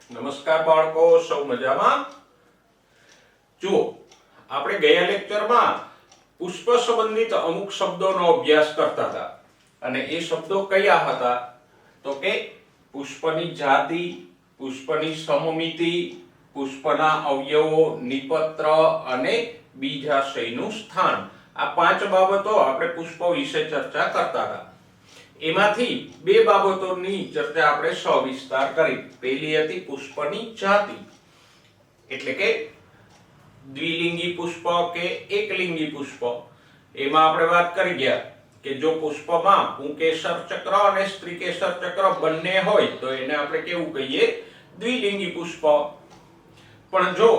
નમસ્કાર બાળકો, સૌ મજામાં? જુઓ, આપણે ગયા લેક્ચરમાં પુષ્પ સંબંધિત અમુક શબ્દોનો અભ્યાસ કરતા હતા અને એ શબ્દો કયા હતા તો કે પુષ્પની જાતિ, પુષ્પની સમમિતિ, પુષ્પના અવયવો, નિપત્ર અને બીજાશયનું સ્થાન. આ 5 બાબતો આપણે પુષ્પો વિશે ચર્ચા કરતા હતા. એમાંથી 2 બાબતોની ચર્ચા આપણે સવિસ્તાર કરી. પહેલી હતી પુષ્પની જાતિ, એટલે કે દ્વિલિંગી પુષ્પ કે એકલિંગી પુષ્પ. એમાં આપણે વાત કરી ગયા કે જો પુષ્પમાં પુંકેસર ચક્ર અને સ્ત્રીકેસર ચક્ર બંને હોય તો એને આપણે કેવું કહીએ? દ્વિલિંગી પુષ્પ. પણ જો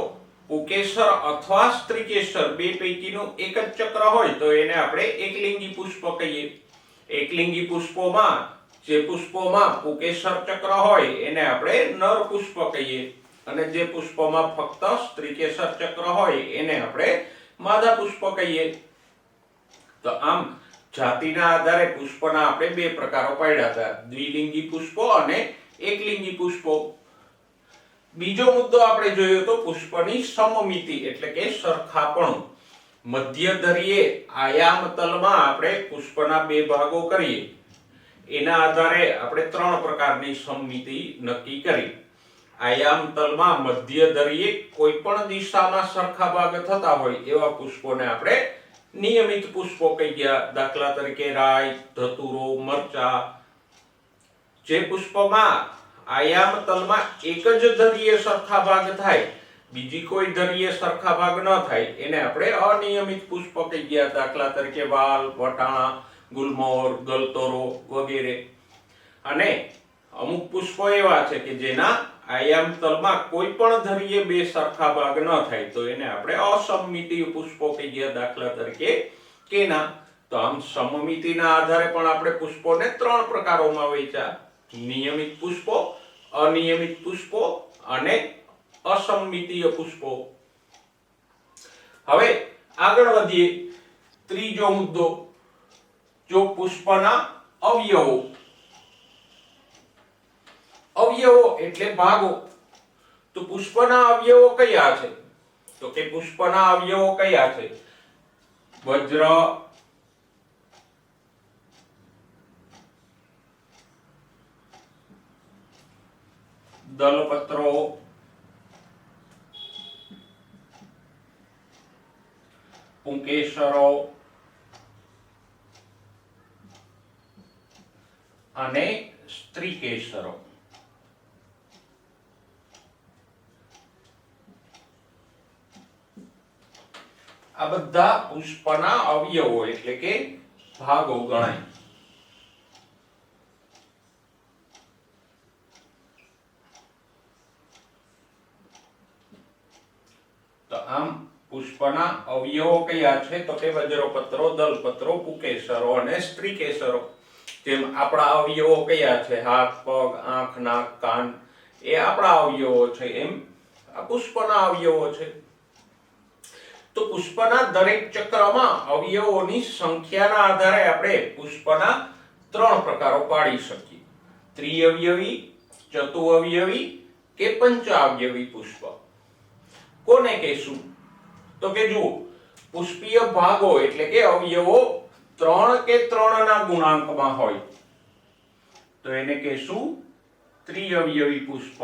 પુંકેસર અથવા સ્ત્રીકેસર બે પૈકીનું એક જ ચક્ર હોય તો એને આપણે એકલિંગી પુષ્પ કહીએ. એકલિંગી પુષ્પોમાં જે પુષ્પોમાં પુંકેસર ચક્ર હોય એને આપણે નર પુષ્પ કહીએ અને જે પુષ્પોમાં ફક્ત સ્ત્રીકેસર ચક્ર હોય એને આપણે માદા પુષ્પ કહીએ. તો આમ જાતિના આધારે પુષ્પના આપણે 2 પ્રકારો પાડ્યા હતા, દ્વિલિંગી પુષ્પો અને એકલિંગી પુષ્પો. બીજો મુદ્દો આપણે જોયો તો પુષ્પની સમમિતિ એટલે કે સરખાપણું. મધ્યધરીય આયામ તલમાં આપણે પુષ્પના 2 ભાગો કરીએ એના આધારે આપણે 3 પ્રકારની સમમિતિ નક્કી કરી. આયામ તલમાં મધ્યધરીય કોઈ પણ દિશામાં સરખા ભાગ થતા હોય એવા પુષ્પોને આપણે નિયમિત પુષ્પો કહીએ. દાખલા તરીકે રાઈ, ધતુરો, મરચા. જે પુષ્પમાં આયામ તલમાં એક જ ધરીએ સરખા ભાગ થાય, બીજી કોઈ ધરીએ સરખા ભાગ ન થાય એને આપણે અનિયમિત પુષ્પ કહીએ. દાખલા તરીકે વાલ, વટાણા, ગુલમોહર, ગલતોરો વગેરે. અને અમુક પુષ્પો એવા છે કે જેના આયામ તલમાં કોઈ પણ ધરીએ 2 સરખા ભાગ ન થાય તો એને આપણે અસમમિતીય પુષ્પો કહીએ. દાખલા તરીકે કેના. તો આમ સમમિતિના આધારે પણ આપણે પુષ્પોને 3 પ્રકારોમાં વહેંચ્યા: નિયમિત પુષ્પો, અનિયમિત પુષ્પો અને અસમમિતીય પુષ્પો. હવે આગળ વધીએ. ત્રીજો મુદ્દો, જો પુષ્પના અવયવો. અવયવો એટલે ભાગો. તો પુષ્પના અવયવો કયા છે તો કે પુષ્પના અવયવો કયા છે? વજ્ર, દલપત્રો, પુંકેસરો અને સ્ત્રીકેસરો. આ બધા પુષ્પના અવયવો એટલે કે ભાગો ગણાય. તો આમ પુષ્પના અવયવો કયા છે તો કે વજ્રપત્રો, દલપત્રો, પુંકેસરો અને સ્ત્રીકેસરો. જેમ આપણા અવયવો કયા છે? હાથ, પગ, આંખ, નાક, કાન એ આપણા અવયવો છે, એમ આ પુષ્પના અવયવો છે. તો પુષ્પના દરેક ચક્રમાં અવયવોની સંખ્યાના આધારે આપણે પુષ્પના 3 પ્રકારો પાડી શકીએ: ત્રિઅવયવી, ચતુઅવયવી કે પંચાવયવી પુષ્પ. કોને કહેશું તો કે જુઓ, પુષ્પીય ભાગો એટલે કે અવયવો 3 કે 3 ના ગુણાંકમાં હોય તો એને કહેશું ત્રિઅવયવી પુષ્પ.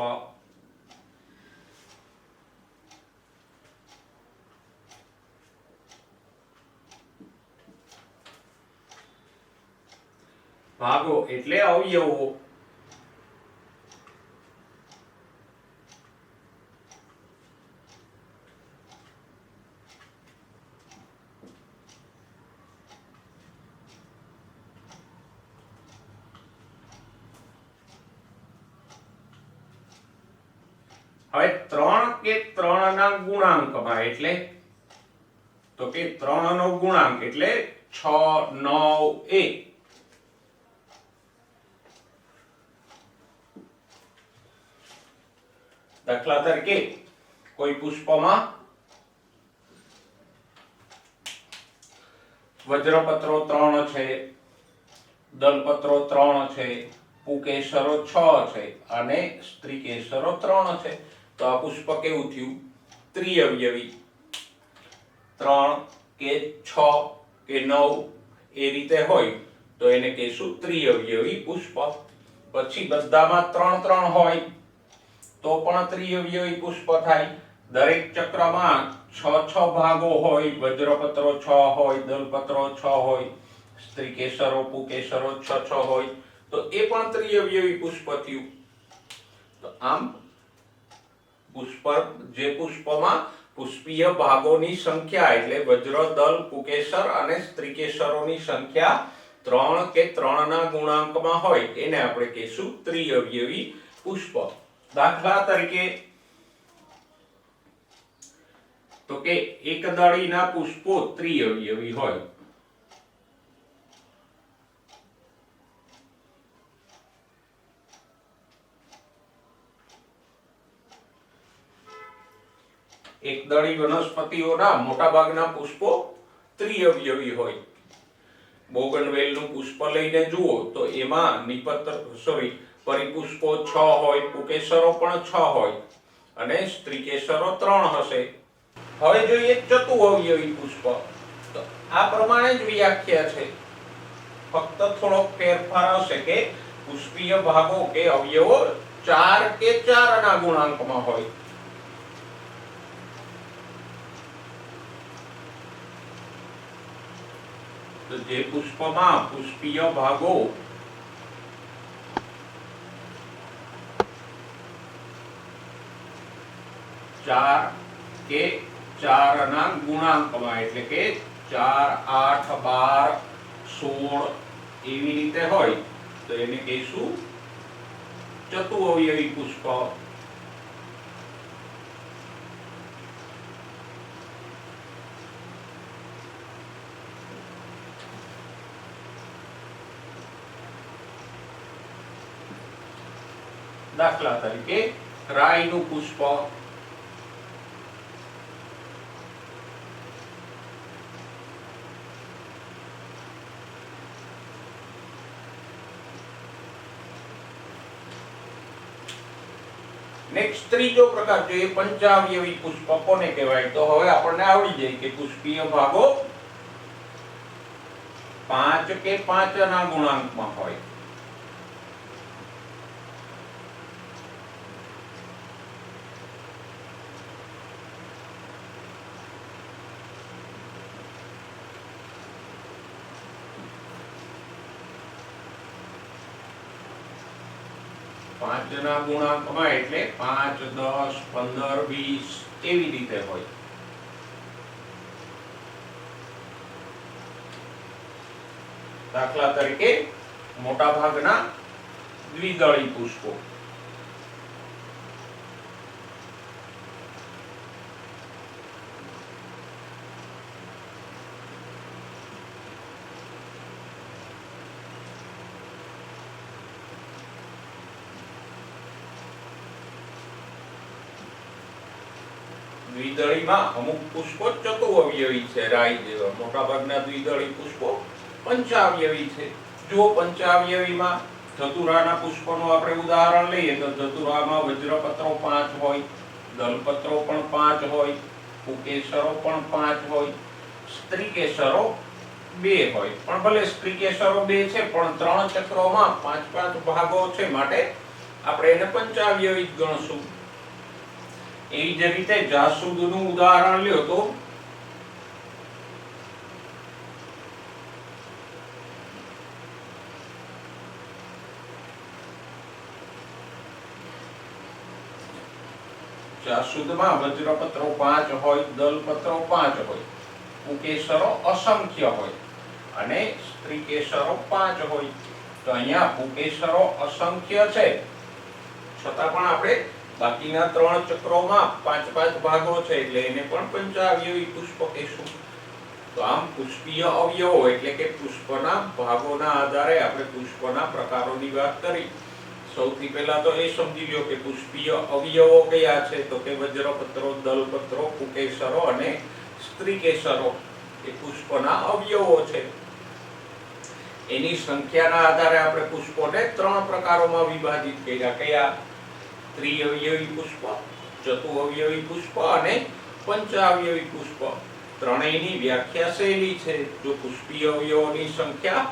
ભાગો એટલે અવયવો. હવે 3 કે 3 ના ગુણાંકમાં એટલે તો કે 3 નો ગુણાંક એટલે 6, 9 એ. દાખલા તરીકે કોઈ પુષ્પમાં વજ્રપત્રો 3 છે, દલપત્રો 3 છે, પુકેશરો 6 છે અને સ્ત્રીકેશરો 3 છે. તો આ પુષ્પ કેવું થયું? ત્રિઅવયવી. 3 કે 6 કે 9 એ રીતે હોય તો એને કહીશું ત્રિઅવયવી પુષ્પ. પછી બધામાં 3 હોય તો પણ ત્રિઅવયવી પુષ્પ થાય. દરેક ચક્રમાં 6 ભાગો હોય, વજ્રપત્રો 6 હોય, દલપત્રો 6 હોય, સ્ત્રીકેશરો પુકેશરો 6 હોય તો એ પણ ત્રિઅવયવી પુષ્પ થયું. તો આમ પુષ્પ, જે પુષ્પમાં પુષ્પીય ભાગોની સંખ્યા એટલે વજ્ર, દલ, પુકેશર અને સ્ત્રીકેશરોની સંખ્યા 3 કે 3 ના ગુણાંકમાં હોય એને આપણે કહીશું ત્રિઅવયવી પુષ્પ. દાખલા તરીકે તો કે એકદળીના પુષ્પો ત્રિઅવયવી હોય. એકદળી વનસ્પતિઓના મોટાભાગના પુષ્પો ત્રિઅવયવી હોય. બોગનવેલનું પુષ્પ લઈને જુઓ તો એમાં પરિપુષ્પો 6 હોય, પુકેશરો પણ 6 હોય અને સ્ત્રીકેશરો 3 હશે. હવે જોઈએ ચતુઅવયવી પુષ્પ. તો આ પ્રમાણે જ વ્યાખ્યા છે, ફક્ત થોડો ફેરફાર હશે કે પુષ્પીય ભાગો કે અવયવો 4 કે 4 ના ગુણાંકમાં હોય. તો જે પુષ્પમાં પુષ્પીય ભાગો 4 કે 4 ના ગુણાંકમાં એટલે કે 4, 8, 12, 16 એવી રીતે હોય તો એને કહીશું ચતુઅવયવી પુષ્પ. દાખલા તરીકે રાઈનું પુષ્પ. નેક્સ્ટ ત્રીજો પ્રકાર જોઈએ પંચાવયવી પુષ્પ. કોને કહેવાય? તો હવે આપણને આવડી જાય કે પુષ્પીય ભાગો 5 કે 5 ના ગુણાંકમાં હોય. પાંચ ના ગુણાંકમાં એટલે 5, 10, 15, 20 એવી રીતે હોય. દાખલા તરીકે મોટા ભાગના દ્વિદળી પુષ્પો. દ્વિદળીમાં અમુક પુષ્પો ચતુઅવયવી છે, રાઈ જેવા. મોટાભાગના દ્વિદળી પુષ્પો પંચાવયવી છે. જો પંચાવયવીમાં ધતુરાના પુષ્પનું આપણે ઉદાહરણ લઈએ તો ધતુરામાં વજ્રપત્રો 5 હોય, દલપત્રો પણ 5 હોય, પુકેશરો પણ 5 હોય, સ્ત્રીકેશરો 2 હોય. પણ ભલે સ્ત્રીકેશરો 2 છે પણ 3 ચક્રોમાં 5 ભાગો છે માટે આપણે એને પંચાવયવી જ ગણશું. એવી જ રીતે જાસૂદનું ઉદાહરણ લ્યો તો જાસૂદમાં વજ્રપત્રો 5 હોય, દલપત્રો 5 હોય, પુકેશરો અસંખ્ય હોય અને સ્ત્રીકેશરો 5 હોય. તો અહીંયા પુકેશરો અસંખ્ય છે છતાં પણ આપણે બાકીના 3 ચક્રોમાં 5 ભાગો છે એટલે એને પણ પંચાવયવી પુષ્પ કહીશું. તો આમ પુષ્પીય અવયવો એટલે કે પુષ્પના ભાગોના આધારે આપણે પુષ્પના પ્રકારોની વાત કરી. સૌથી પહેલા તો એ સમજી લ્યો કે પુષ્પીય અવયવો કયા છે. તો કે વજ્રપત્રો, દલપત્રો, પુકેશરો અને સ્ત્રીકેશરો. એ પુષ્પના અવયવો છે. એની સંખ્યાના આધારે આપણે પુષ્પોને 3 પ્રકારોમાં વિભાજિત કર્યા. કયા? ત્રિઅવયવી પુષ્પ, ચતુઅવયવી પુષ્પ અને પંચાવયવી પુષ્પ. ત્રણેયની વ્યાખ્યા સહેલી છે. જો પુષ્પીય અવયવોની સંખ્યા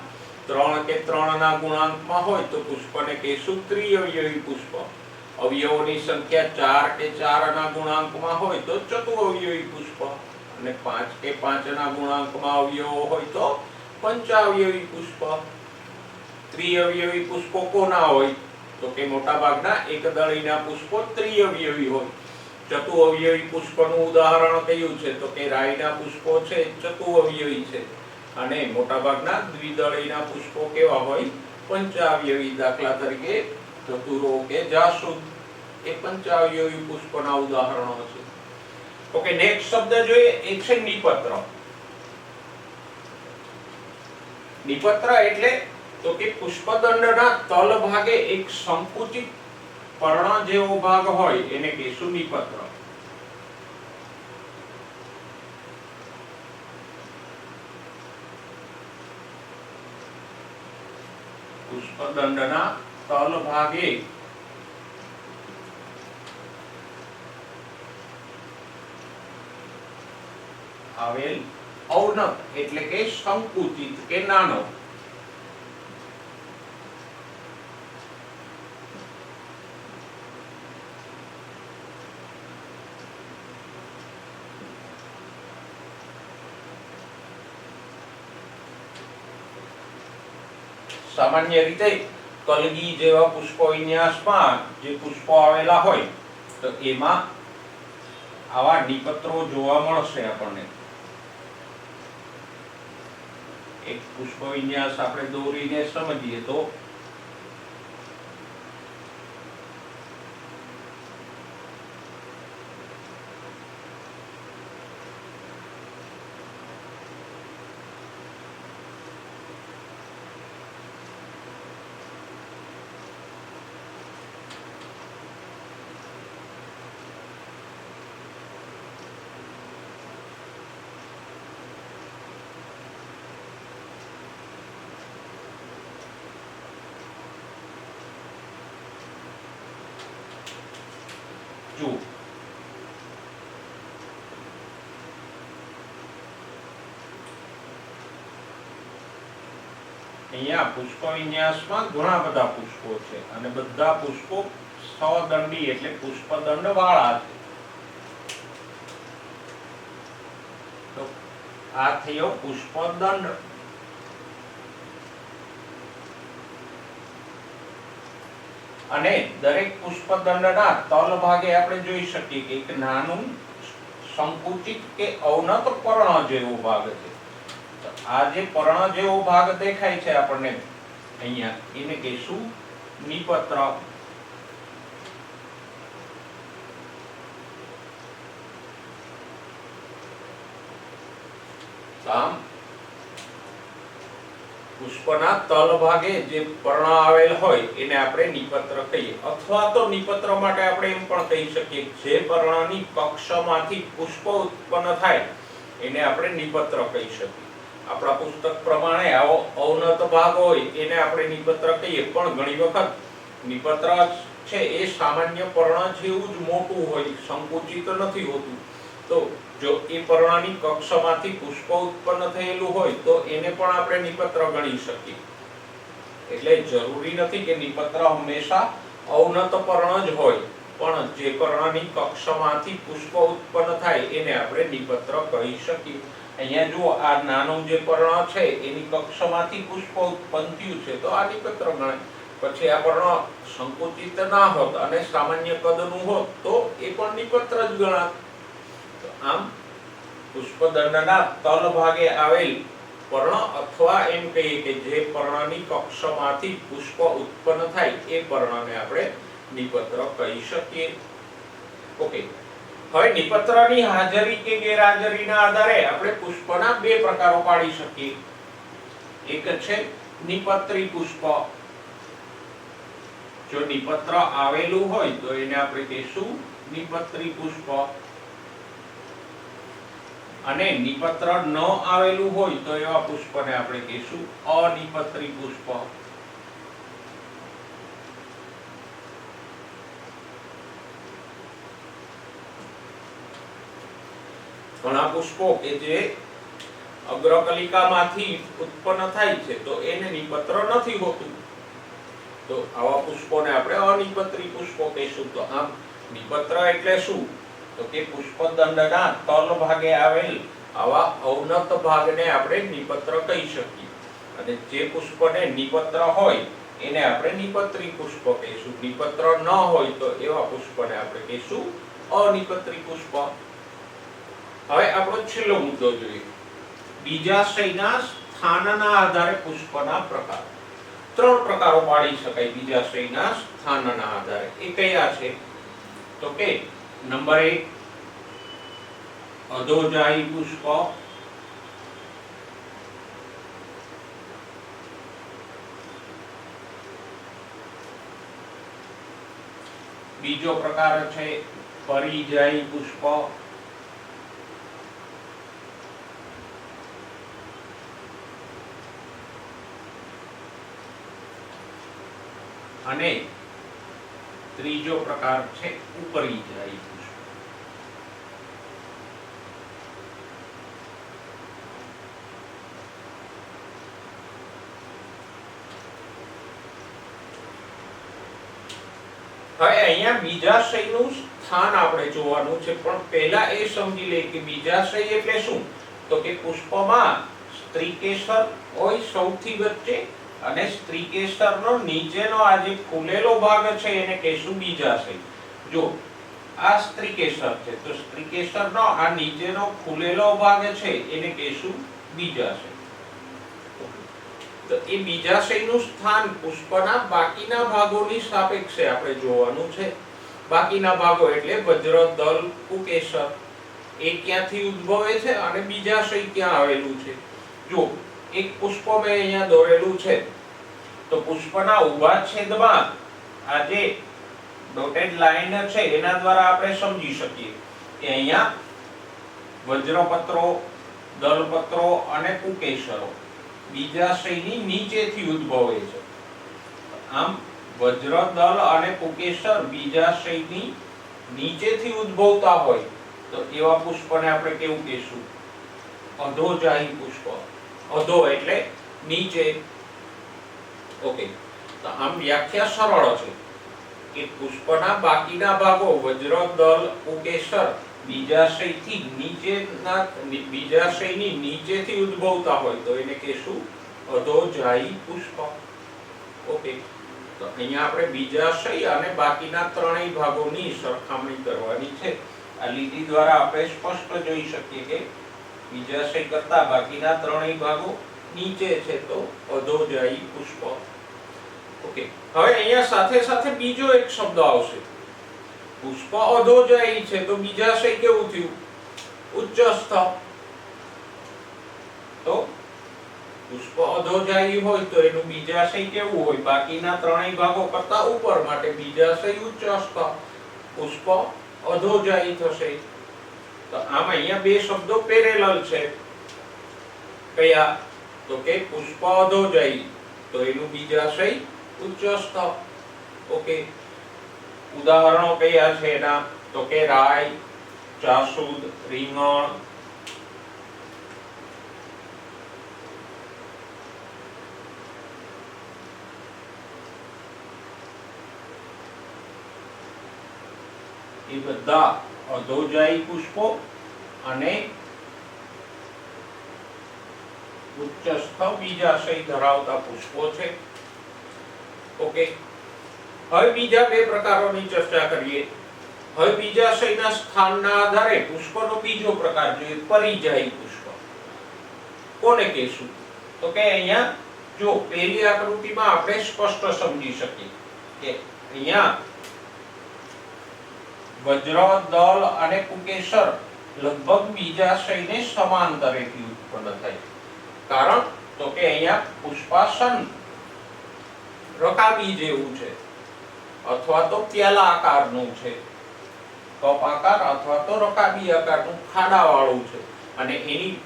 3 કે 3 ના ગુણાંકમાં હોય તો પુષ્પને કહીશું ત્રિઅવયવી પુષ્પ. અવયવોની સંખ્યા 4 કે 4 ના ગુણાંકમાં હોય તો ચતુઅવયવી પુષ્પ અને 5 કે 5 ના ગુણાંકમાં અવયવો હોય તો પંચાવયવી પુષ્પ. ત્રિઅવયવી પુષ્પો કોના હોય? તો કે મોટા ભાગના એકદળીના પુષ્પો ત્રિઅવયવી હોય. ચતુઅવયવી પુષ્પનું ઉદાહરણ કયું છે? તો કે રાઈના પુષ્પો છે ચતુઅવયવી છે અને મોટા ભાગના દ્વિદળીના પુષ્પો કેવા હોય? પંચાવયવી. દાખલા તરીકે ધતુરો કે જાસૂદ એ પંચાવયવી પુષ્પના ઉદાહરણો છે. ઓકે, નેક્સ્ટ શબ્દ જોઈએ એ છે નિપત્ર. નિપત્ર એટલે તો કે પુષ્પદંડના તલ ભાગે એક સંકુચિત પર્ણ જેવો ભાગ હોય એને કહીશું નિપત્ર. પુષ્પદંડના તલ ભાગે આવેલ ઔનક એટલે કે સંકુચિત કે નાનો. સામાન્ય રીતે કલગી જેવા પુષ્પ વિન્યાસમાં જે પુષ્પો આવેલા હોય તો એમાં આવા નિપત્રો જોવા મળશે આપણને. એક પુષ્પ વિન્યાસ આપણે દોરીને સમજીએ તો જુઓ અહીંયા પુષ્પ વિન્યાસમાં ઘણા બધા પુષ્પો છે અને બધા પુષ્પો સદંડી એટલે પુષ્પદંડ વાળા છે. તો આ થયો પુષ્પદંડ. અને દરેક પુષ્પદંડના તલ ભાગે આપણે જોઈ શકીએ કે એક નાનું સંકુચિત કે અવનત પર્ણ જેવો ભાગ છે. તો આ જે પર્ણ જેવો ભાગ દેખાય છે આપણને અહીંયા એને કહીશું નિપત્ર. આમ પુષ્પના તલ ભાગે જે પર્ણ આવેલ હોય એને આપણે નિપત્ર કહીએ. અથવા તો નિપત્ર માટે આપણે એમ પણ કહી શકીએ જે પર્ણની કક્ષમાંથી પુષ્પ ઉત્પન્ન થાય એને આપણે નિપત્ર કહી શકીએ. આપણા પુસ્તક પ્રમાણે આવો અવનત ભાગ હોય એને આપણે નિપત્ર કહીએ, પણ ઘણી વખત નિપત્ર છે એ સામાન્ય પર્ણ જેવું જ મોટું હોય, સંકુચિત નથી હોતું. તો જો એ પર્ણની કક્ષમાંથી પુષ્પ ઉત્પન્ન થયેલું હોય તો એને પણ આપણે નિપત્ર ગણી શકીએ. એટલે જરૂરી નથી કે નિપત્ર હંમેશા અવનત પર્ણ જ હોય, પણ જે પર્ણની કક્ષમાંથી પુષ્પ ઉત્પન્ન થાય એને આપણે નિપત્ર કહી શકીએ. અહીંયા જુઓ આ નાનું જે પર્ણ છે એની કક્ષમાંથી પુષ્પ ઉત્પન્ન થયું છે તો આ નિપત્ર ગણાય. પછી આ પર્ણ સંકુચિત ના હોત અને સામાન્ય કદનું હોત તો એ પણ નિપત્ર જ ગણાત. આમ પુષ્પદંડના તલ ભાગે આવેલ પર્ણ અથવા એમ કહીએ કે જે પર્ણની કક્ષમાંથી પુષ્પ ઉત્પન્ન થાય એ પર્ણને આપણે નિપત્ર કહી શકીએ. ઓકે, હવે નિપત્રની હાજરી કે ગેરહાજરીના આધારે આપણે પુષ્પના બે પ્રકારો પાડી શકીએ. એક છે નિપત્રી પુષ્પ. જો નિપત્ર આવેલું હોય તો એને આપણે કહીશું નિપત્રી પુષ્પ. અને નિપત્ર ન આવેલું હોય તો એવા પુષ્પને આપણે કહીશું અનિપત્રી પુષ્પ. ઘણા પુષ્પો કે જે અગ્રકલિકામાંથી ઉત્પન્ન થાય છે તો એને નિપત્ર નથી હોતું, તો આવા પુષ્પોને આપણે અનિપત્રી પુષ્પો કહીશું. તો આમ નિપત્ર એટલે શું? તો કે પુષ્પદંડના તલ ભાગે આવેલ આવા અવનત ભાગને આપણે નિપત્ર કહી શકીએ. અને જે પુષ્પને નિપત્ર હોય એને આપણે નિપત્રી પુષ્પ કહીશું. નિપત્ર ન હોય તો એવા પુષ્પને આપણે કહીશું અનિપત્રી પુષ્પ. હવે આપણો છેલ્લો મુદ્દો જોઈએ. બીજાશયના સ્થાનના આધારે પુષ્પના પ્રકાર. 3 પ્રકારો પાડી શકાય બીજાશયના સ્થાનના આધારે. એ કયા છે? તો કે નંબર 1 અધોજાયી પુષ્પ, બીજો પ્રકાર છે પરિજાયી પુષ્પ, અને ત્રીજો પ્રકાર છે ઉપરિજાયી પુષ્પ. હવે અહીંયા બીજાશયનું સ્થાન આપણે જોવાનું છે, પણ પહેલા એ સમજી લે કે બીજાશય એટલે શું? તો કે પુષ્પમાં સ્ત્રીકેસર હોય સૌથી વચ્ચે, અને સ્ત્રીકેસરનો નીચેનો આ જે ફૂલેલો ભાગ છે એને કહીશું બીજાશય. જો આ સ્ત્રીકેસર છે તો સ્ત્રીકેસરનો આ નીચેનો ફૂલેલો ભાગ છે એને કહીશું બીજાશય. તો એ બીજાશયનું સ્થાન પુષ્પના બાકીના ભાગોની સાપેક્ષે આપણે જોવાનું છે. બાકીના ભાગો એટલે વજ્ર, દલ, કુકેસર એ ક્યાંથી ઉદ્ભવે છે અને બીજાશય ક્યાં આવેલું છે. જો એક પુષ્પ મેં અહીંયા દોરેલું છે તો પુષ્પના ઊભા છેદમાં આ જે ડોટેડ લાઈન છે એના દ્વારા આપણે સમજી શકીએ કે અહીંયા વજ્રપત્રો, દલપત્રો અને કુકેસરો બીજાશયની નીચેથી ઉદ્ભવે છે. આમ વજ્ર, દલ અને કુકેસર બીજાશયની નીચેથી ઉદ્ભવતા હોય તો એવા પુષ્પને આપણે કેવું કહીશું? અધોજાયી પુષ્પ. અધો એટલે નીચે. ઓકે, તો આમ વ્યાખ્યા સરળ છે કે પુષ્પના બાકીના ભાગો વજ્ર, દલ, કુકેસર બીજાશયથી નીચેના બીજાશયની નીચેથી ઉદ્ભવતા હોય તો એને કહીશું અધોજાયી પુષ્પ. ઓકે, તો અહીંયા આપણે બીજાશય અને બાકીના ત્રણેય ભાગોની સરખામણી કરવાની છે. આ લીટી દ્વારા આપણે સ્પષ્ટ જોઈ શકીએ કે બીજાશય કરતા બાકીના ત્રણેય ભાગો નીચે છે તો અધોજાયી પુષ્પ. ઓકે, હવે અહીંયા સાથે સાથે બીજો એક શબ્દ આવશે. પુષ્પ અધોજાયી છે તો બીજાશય કેવું થયું? ઉચ્ચસ્થ. તો પુષ્પ અધોજાયી હોય તો એનું બીજાશય કેવું હોય? બાકીના ત્રણેય ભાગો કરતા ઉપર, માટે બીજાશય ઉચ્ચસ્થ, પુષ્પ અધોજાયી થશે. તો આમ અહીંયા બે શબ્દો પેરેલલ છે. કયા? તો કે પુષ્પ અધોજાયી તો એનું બીજાશય ઉચ્ચસ્થ. ઓકે, ઉદાહરણો કયા છે એના? તો કે રાય, જાસૂદ, રીંગણ, એ બધા અધોજાયી પુષ્પો અને ઉચ્ચસ્થ બીજાશય ધરાવતા પુષ્પો છે. ઓકે, હવે બીજા બે પ્રકારોની ચર્ચા કરીએ. હવે બીજાશયના સ્થાનના આધારે પુષ્પનો બીજો પ્રકાર જોઈએ, પરિજાયી પુષ્પ. કોને કહીશું? તો કે અહીંયા જો પહેલી આકૃતિમાં આપણે સ્પષ્ટ સમજી શકીએ કે અહીંયા વજ્ર, દલ અને કુકેસર લગભગ બીજાશયને સમાંતરેથી ઉત્પન્ન થાય. કારણ તો કે અહીંયા પુષ્પાસન રકાબી જેવું છે અથવા તો પ્યાલા આકારનું છે, કપ આકાર અથવા તો રકાબી આકારનું ખાડા વાળું છે. અને એની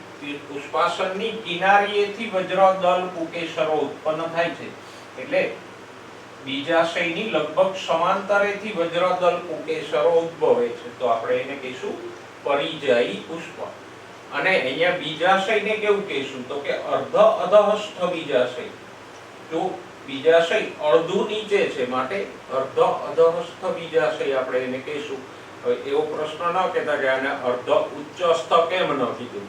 પુષ્પાસનની કિનારીએથી વજ્રદલ પુકેસરો ઉત્પન્ન થાય છે. એટલે બીજાશયની લગભગ સમાંતરેથી વજ્રદલ પુકેસરો ઉદ્ભવે છે. તો આપણે એને કહીશું પરિજાયી પુષ્પ. અને અહીંયા બીજાશયને કેવું કહીશું તો કે અર્ધ અધહસ્થ બીજાશય. જો બીજાશય અડધું નીચે છે માટે અર્ધ અધહસ્થ બીજાશય આપણે એને કહીશું. હવે એવો પ્રશ્ન ન કહેતા કે આને અર્ધ ઉચ્ચસ્થ કેમ ન કીધું,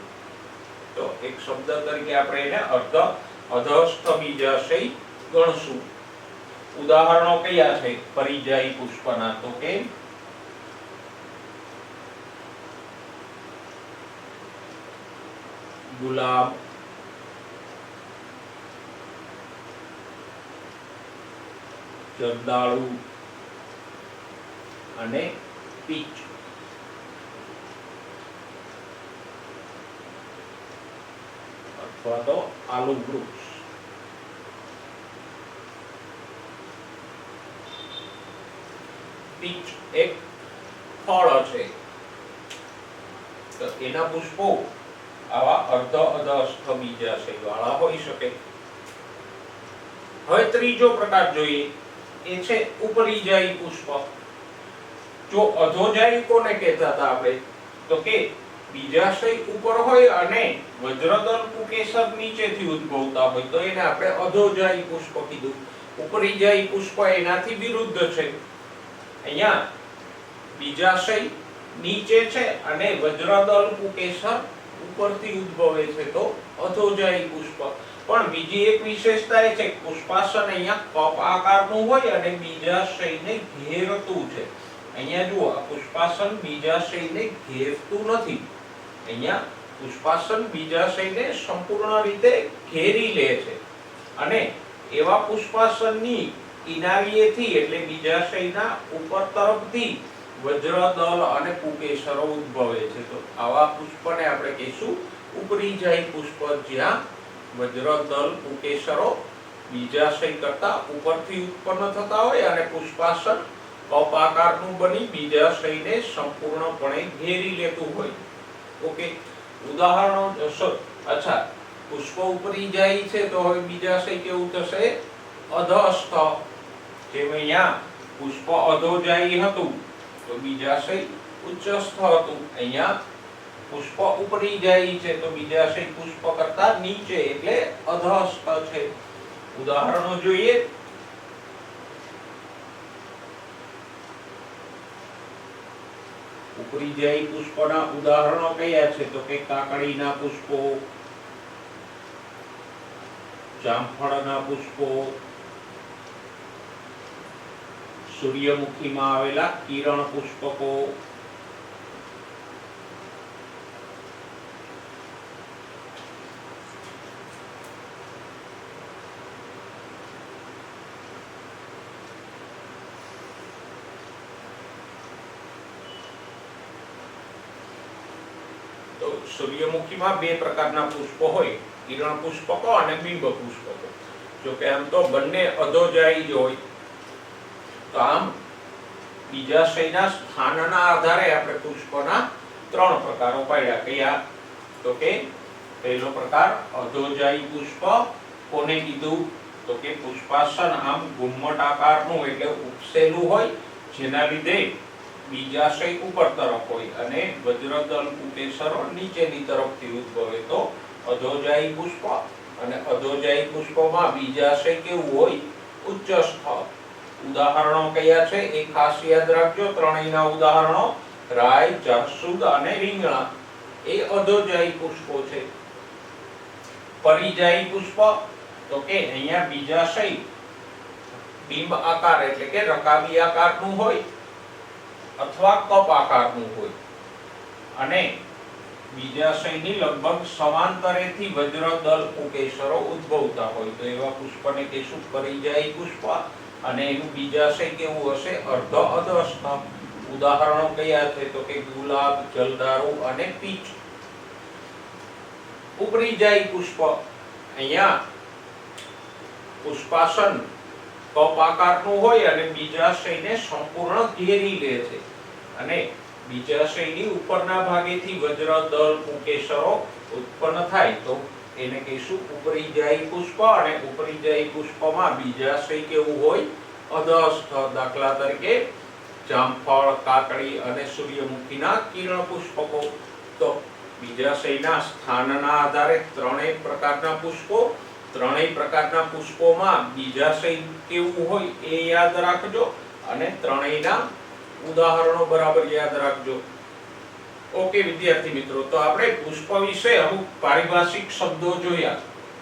તો એક શબ્દ તરીકે આપણે એને અર્ધ અધહસ્થ બીજાશય ગણશું. ઉદાહરણો કયા છે પરિજાયી પુષ્પના? તો કે ગુલાબ, જરદાળુ અને પીચ. અથવા તો આલુ વૃક્ષ. પીચ એક ફળ છે, તો એના પુષ્પો આવા અર્ધ અધહસ્થ બીજાશય વાળા હોઈ શકે. હવે ત્રીજો પ્રકાર જોઈએ, એ છે ઉપરિજાયી પુષ્પ. જો અધોજાયી કોને કહેતા હતા આપણે? તો કે બીજાશય ઉપર હોય અને વજ્રદલ પુકેસર નીચેથી ઉદ્ભવતા હોય તો એને આપણે અધોજાયી પુષ્પ કીધું. ઉપરિજાયી પુષ્પ એનાથી વિરુદ્ધ છે. અહીંયા બીજાશય નીચે છે અને વજ્રદલ પુકેસર ઉપરથી ઉદ્ભવે છે તો અધોજાયી પુષ્પ. પણ બીજી એક વિશેષતા એ છે કે પુષ્પાસન અહીંયા કપ આકારનું હોય અને બીજાશયને ઘેરતું છે. અહીંયા જુઓ, આ પુષ્પાસન બીજાશયને ઘેરતું નથી. અહીંયા પુષ્પાસન બીજાશયને સંપૂર્ણ રીતે ઘેરી લે છે. અને એવા પુષ્પાસનની કિનારીએથી એટલે બીજાશયના ઉપર તરફથી વજ્રદલ અને પુકેસરો ઉદ્ભવે છે. તો આવા પુષ્પને આપણે કહીશું ઉપરિજાયી પુષ્પ, જ્યાં વજ્રદલ પુકેસરો બીજાશય કરતા ઉપરથી ઉત્પન્ન થતા હોય અને પુષ્પાસન કપ આકારનું બની બીજાશયને સંપૂર્ણપણે ઘેરી લેતું હોય. ઓકે, ઉદાહરણો. અચ્છા, પુષ્પ ઉપરિજાયી છે તો હવે બીજાશય કેવું થશે? અધહસ્થ. જેમ અહીંયા પુષ્પ અધોજાયી હતું તો બીજાશય ઉચ્ચસ્થ હતું. અહીંયા પુષ્પ ઉપરિજાયી છે તો બીજાશય પુષ્પ કરતા નીચે એટલે અધહસ્થ છે. ઉદાહરણો જોઈએ. ઉપરિજાયી પુષ્પના ઉદાહરણો કયા છે? તો કે કાકડીના પુષ્પો, જામફળના પુષ્પો, સૂર્યમુખીમાં આવેલા કિરણ પુષ્પકો, તો સૂર્યમુખીમાં બે પ્રકારના પુષ્પો હોય, કિરણ પુષ્પકો અને બિંબ પુષ્પકો. જો કે આમ તો બંને અધોજાયી જ હોય. તો આમ બીજાશયના સ્થાનના આધારે આપણે પુષ્પના ત્રણ પ્રકારો પાડ્યા. કયા? તો કે પહેલો પ્રકાર અધોજાયી પુષ્પ. કોને કીધું? તો કે પુષ્પાસન આમ ઘુમ્મટ આકારનું એટલે ઉપસેલું હોય, જેના લીધે બીજાશય ઉપર તરફ હોય અને વજ્રદલ પુકેસરો નીચેની તરફથી ઉદ્ભવે તો અધોજાયી પુષ્પ. અને અધોજાયી પુષ્પમાં બીજાશય કેવું હોય? ઉચ્ચસ્થ. ઉદાહરણો કયા છે એ ખાસ યાદ રાખજો. ત્રણેયના ઉદાહરણો રાય, જાસૂદ અને રીંગણા એ અધોજાયી પુષ્પો છે. પરિજાયી પુષ્પ તો કે અહીંયા બીજાશય બિંબ આકાર એટલે કે રકાબી આકારનું હોય અથવા કપ આકારનું હોય અને બીજાશયની લગભગ સમાંતરેથી વજ્રદલ પુકેસરો ઉદ્ભવતા હોય તો એવા પુષ્પને કહીશું પરિજાયી પુષ્પ. અને એનું બીજાશય કેવું હશે? અર્ધ અધહસ્થ. ઉદાહરણો કયા છે? તો કે ગુલાબ, જલદારુ અને પીચ. ઉપરિજાયી પુષ્પ. અહીંયા પુષ્પાસન કપ આકારનું હોય અને બીજાશયને સંપૂર્ણ ઘેરી લે છે અને બીજાશયની ઉપરના ભાગેથી વજ્ર દલ પુકેસરો ઉત્પન્ન થાય તો એને કહીશું ઉપરીજાયી પુષ્પ, અને ઉપરીજાયી પુષ્પમાં બીજાશય કેવું હોય? અધસ્થ. દાખલા તરીકે જામફળ, કાકડી અને સૂર્યમુખીના કિરણ પુષ્પકો. તો બીજાશયના સ્થાનના આધારે ત્રણેય પ્રકારના પુષ્પો, ત્રણેય પ્રકારના પુષ્પોમાં બીજાશય કેવું હોય એ યાદ રાખજો, અને ત્રણેયના ઉદાહરણો બરાબર યાદ રાખજો. ઓકે વિદ્યાર્થી મિત્રો, તો આપણે પુષ્પ વિશે અમુક પારિભાષિક શબ્દો જોયા.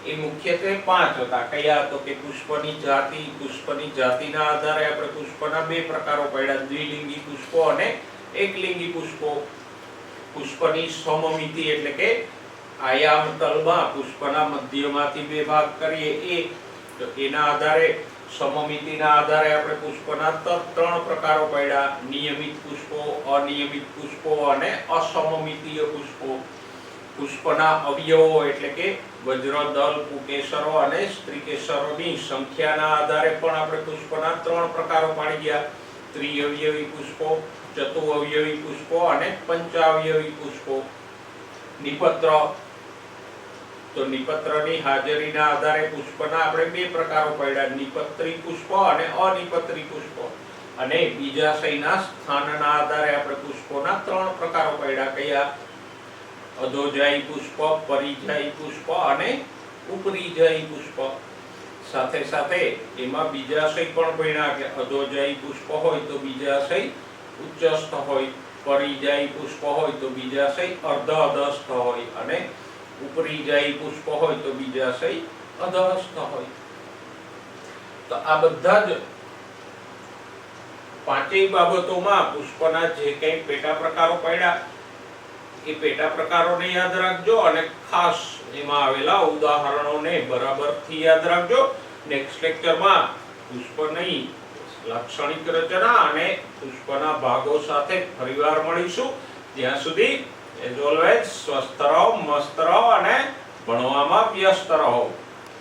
એ મુખ્યત્વે 5 હતા. કયા? તો કે પુષ્પની જાતિ. પુષ્પની જાતિના આધારે આપણે પુષ્પના બે પ્રકારો પાડ્યા: દ્વિલિંગી પુષ્પો અને એકલિંગી પુષ્પો. પુષ્પની સમમિતિ એટલે કે આયામ તલમાં પુષ્પના મધ્યમાંથી બે ભાગ કરીએ એ, તો એના આધારે સમમિતિના આધારે આપણે પુષ્પના 3 પ્રકારો પાડ્યા: નિયમિત પુષ્પો, અનિયમિત પુષ્પો અને અસમમિતીય પુષ્પો. પુષ્પના અવયવો એટલે કે વજ્ર, દલ, પુકેસરો અને સ્ત્રીકેસરોની સંખ્યાના આધારે પણ આપણે પુષ્પના 3 પ્રકારો પાડી ગયા: ત્રિઅવયવી પુષ્પો, ચતુઅવયવી પુષ્પો અને પંચાવયવી પુષ્પો. નિપત્ર, તો નિપત્રની હાજરીના આધારે પુષ્પના આપણે 2 પ્રકારો પાડ્યા: નિપત્રી પુષ્પ અને અનિપત્રી પુષ્પ. અને બીજાશયના સ્થાનના આધારે આપણે પુષ્પોના 3 પ્રકારો પાડ્યા. કયા? અધોજાયી પુષ્પ, પરિજાયી પુષ્પ અને ઉપરીજાયી પુષ્પ. સાથે સાથે એમાં બીજાશય પણ ભણ્યા કે અધોજાયી પુષ્પ હોય તો બીજાશય ઉચ્ચસ્થ હોય, પરિજાયી પુષ્પ હોય તો બીજાશય અર્ધ અધસ્થ હોય, અને ઉપરીજાયી પુષ્પ હોય તો બીજાશય અધસ્થ હોય. તો આ બધા જ 5 બાબતોમાં પુષ્પના જે કંઈ પેટા પ્રકારો પડ્યા એ પેટા પ્રકારોને યાદ રાખજો, અને ખાસ એમાં આવેલા ઉદાહરણોને બરાબરથી યાદ રાખજો. નેક્સ્ટ લેક્ચરમાં પુષ્પની લાક્ષણિક રચના અને પુષ્પના ભાગો સાથે ફરીવાર મળીશું. ત્યાં સુધી એઝ ઓલવેઝ સ્વસ્થ રહો, મસ્ત રહો અને ભણવામાં વ્યસ્ત રહો.